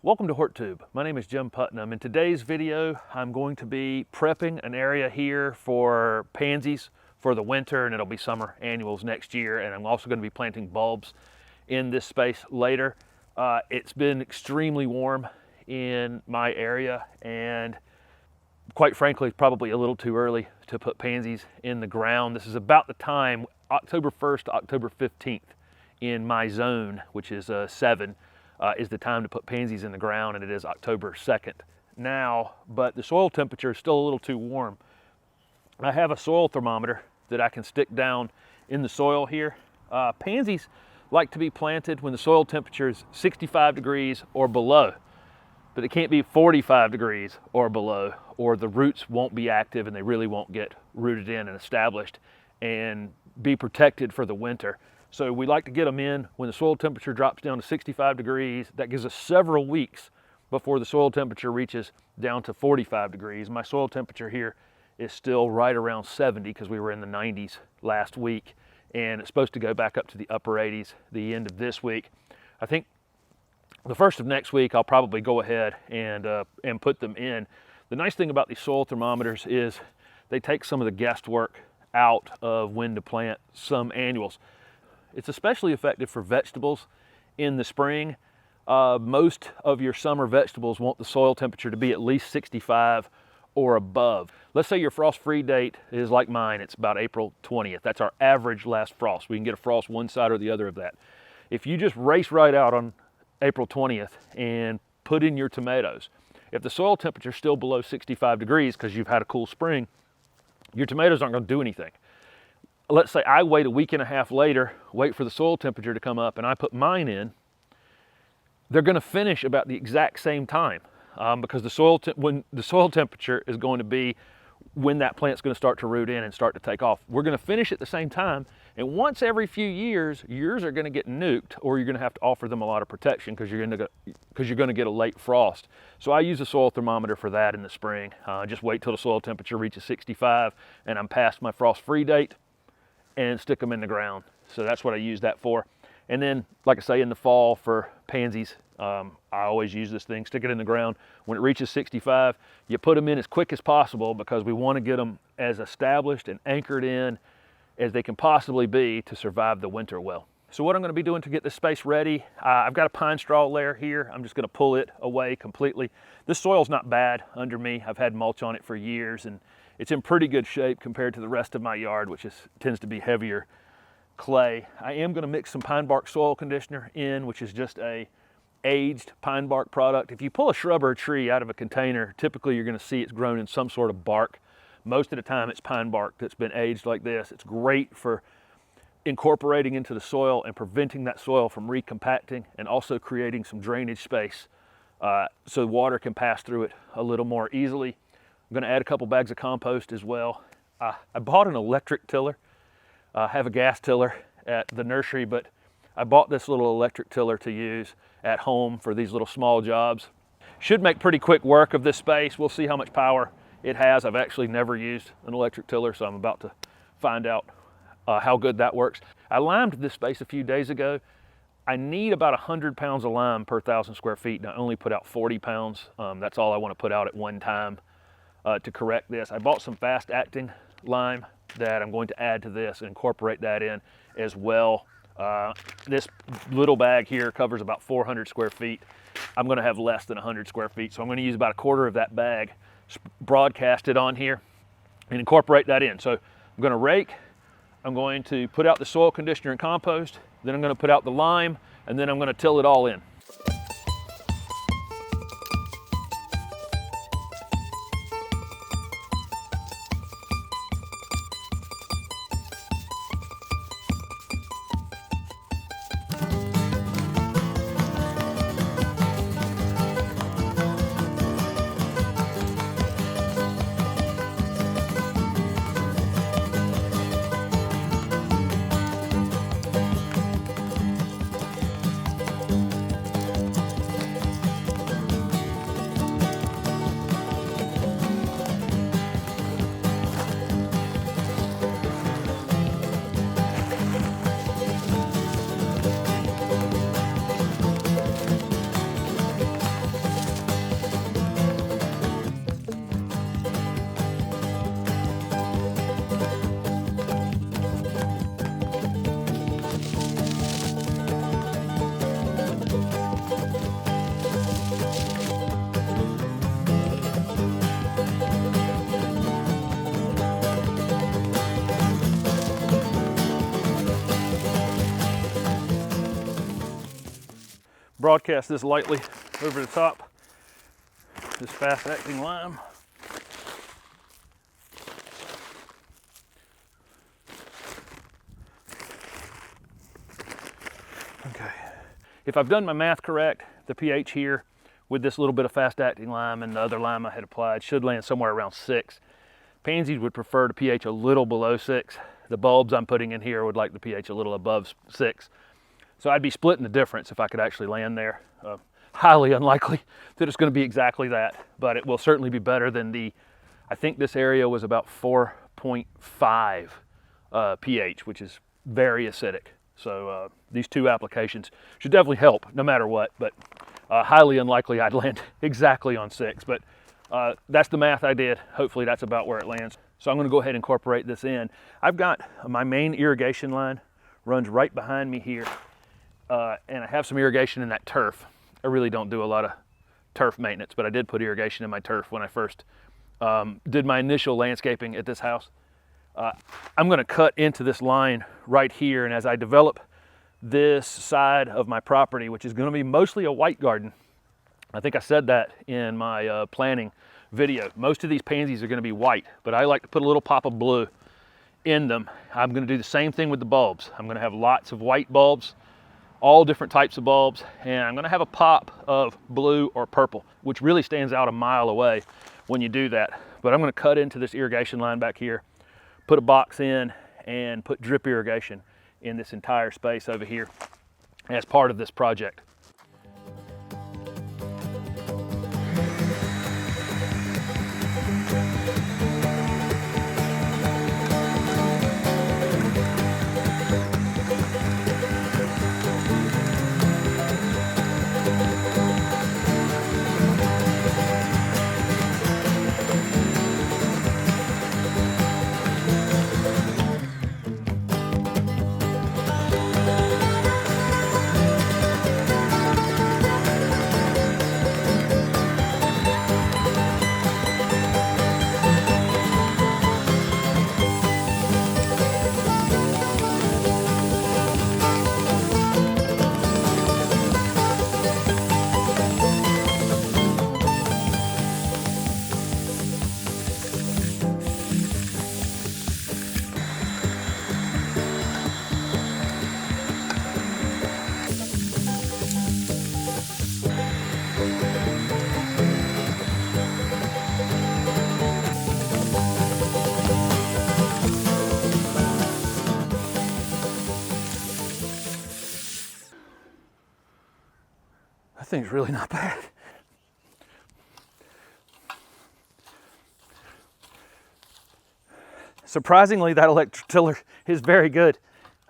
Welcome to HortTube. My name is Jim Putnam. In today's video, I'm going to be prepping an area here for pansies for the winter, and it'll be summer annuals next year. And I'm also going to be planting bulbs in this space later. It's been extremely warm in my area, and quite frankly, it's probably a little too early to put pansies in the ground. This is about the time, October 1st to October 15th in my zone, which is 7. Is the time to put pansies in the ground, and it is October 2nd now, but the soil temperature is still a little too warm. I have a soil thermometer that I can stick down in the soil here. Pansies like to be planted when the soil temperature is 65 degrees or below, but it can't be 45 degrees or below, or the roots won't be active and they really won't get rooted in and established and be protected for the winter. So we like to get them in when the soil temperature drops down to 65 degrees. That gives us several weeks before the soil temperature reaches down to 45 degrees. My soil temperature here is still right around 70 because we were in the 90s last week, and it's supposed to go back up to the upper 80s the end of this week. I think the first of next week I'll probably go ahead and put them in. The nice thing about these soil thermometers is they take some of the guesswork out of when to plant some annuals. It's especially effective for vegetables in the spring. Most of your summer vegetables want the soil temperature to be at least 65 or above. Let's say your frost-free date is like mine, it's about April 20th. That's our average last frost. We can get a frost one side or the other of that. If you just race right out on April 20th and put in your tomatoes, if the soil temperature is still below 65 degrees because you've had a cool spring, your tomatoes aren't going to do anything. Let's say I wait a week and a half later, wait for the soil temperature to come up, and I put mine in, they're going to finish about the exact same time because when the soil temperature is going to be when that plant's going to start to root in and start to take off. We're going to finish at the same time, and once every few years, yours are going to get nuked, or you're going to have to offer them a lot of protection because you're going to get a late frost. So I use a soil thermometer for that in the spring. Just wait till the soil temperature reaches 65 and I'm past my frost-free date, and stick them in the ground. So that's what I use that for. And then, like I say, in the fall for pansies, I always use this thing, stick it in the ground. When it reaches 65, you put them in as quick as possible because we want to get them as established and anchored in as they can possibly be to survive the winter well. So what I'm going to be doing to get this space ready, I've got a pine straw layer here. I'm just going to pull it away completely. This soil's not bad under me. I've had mulch on it for years, and it's in pretty good shape compared to the rest of my yard, which tends to be heavier clay. I am going to mix some pine bark soil conditioner in, which is just a aged pine bark product. If you pull a shrub or a tree out of a container, typically you're going to see it's grown in some sort of bark. Most of the time it's pine bark that's been aged like this. It's great for incorporating into the soil and preventing that soil from recompacting, and also creating some drainage space so water can pass through it a little more easily. I'm going to add a couple bags of compost as well. I bought an electric tiller. I have a gas tiller at the nursery, but I bought this little electric tiller to use at home for these little small jobs. Should make pretty quick work of this space. We'll see how much power it has. I've actually never used an electric tiller, so I'm about to find out how good that works. I limed this space a few days ago. I need about 100 pounds of lime per 1,000 square feet, and I only put out 40 pounds. That's all I want to put out at one time. To correct this, I bought some fast-acting lime that I'm going to add to this and incorporate that in as well. This little bag here covers about 400 square feet. I'm going to have less than 100 square feet, so I'm going to use about a quarter of that bag, broadcast it on here, and incorporate that in. So I'm going to rake, I'm going to put out the soil conditioner and compost, then I'm going to put out the lime, and then I'm going to till it all in. broadcast this lightly over the top, this fast-acting lime. Okay, if I've done my math correct, the pH here with this little bit of fast-acting lime and the other lime I had applied should land somewhere around 6. Pansies would prefer the pH a little below 6. The bulbs I'm putting in here would like the pH a little above 6. So I'd be splitting the difference if I could actually land there. Highly unlikely that it's going to be exactly that, but it will certainly be better than the, I think this area was about 4.5 pH, which is very acidic. So these two applications should definitely help no matter what, but highly unlikely I'd land exactly on 6. But that's the math I did. Hopefully that's about where it lands. So I'm going to go ahead and incorporate this in. I've got my main irrigation line runs right behind me here, and I have some irrigation in that turf. I really don't do a lot of turf maintenance, but I did put irrigation in my turf when I first did my initial landscaping at this house. I'm going to cut into this line right here, and as I develop this side of my property, which is going to be mostly a white garden, I think I said that in my planning video. Most of these pansies are going to be white, but I like to put a little pop of blue in them. I'm going to do the same thing with the bulbs. I'm going to have lots of white bulbs, all different types of bulbs, and I'm going to have a pop of blue or purple, which really stands out a mile away when you do that. But I'm going to cut into this irrigation line back here, put a box in, and put drip irrigation in this entire space over here as part of this project. That thing's really not bad. Surprisingly, that electric tiller is very good.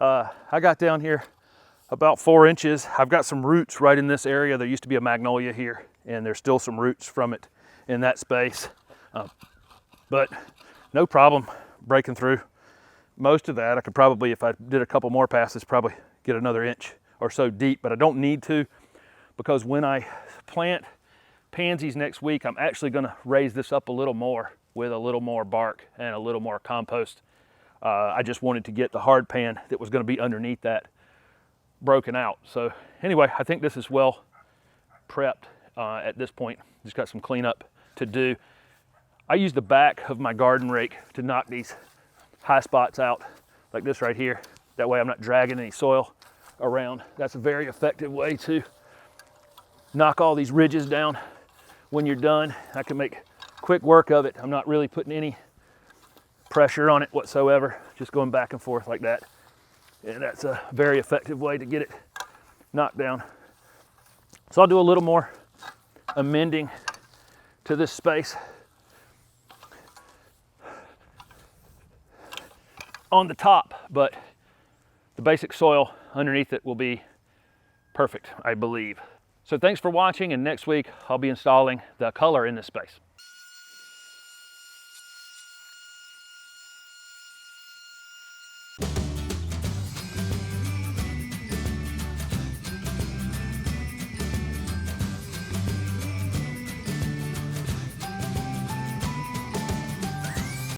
I got down here about 4 inches. I've got some roots right in this area. There used to be a magnolia here, and there's still some roots from it in that space. But no problem breaking through most of that. I could probably, if I did a couple more passes, probably get another inch or so deep, but I don't need to, because when I plant pansies next week, I'm actually going to raise this up a little more with a little more bark and a little more compost. I just wanted to get the hard pan that was going to be underneath that broken out. So anyway, I think this is well prepped at this point. Just got some cleanup to do. I use the back of my garden rake to knock these high spots out like this right here. That way I'm not dragging any soil around. That's a very effective way to knock all these ridges down when you're done. I can make quick work of it. I'm not really putting any pressure on it whatsoever, just going back and forth like that. And that's a very effective way to get it knocked down. So I'll do a little more amending to this space on the top, but the basic soil underneath it will be perfect, I believe. So thanks for watching, and next week I'll be installing the color in this space.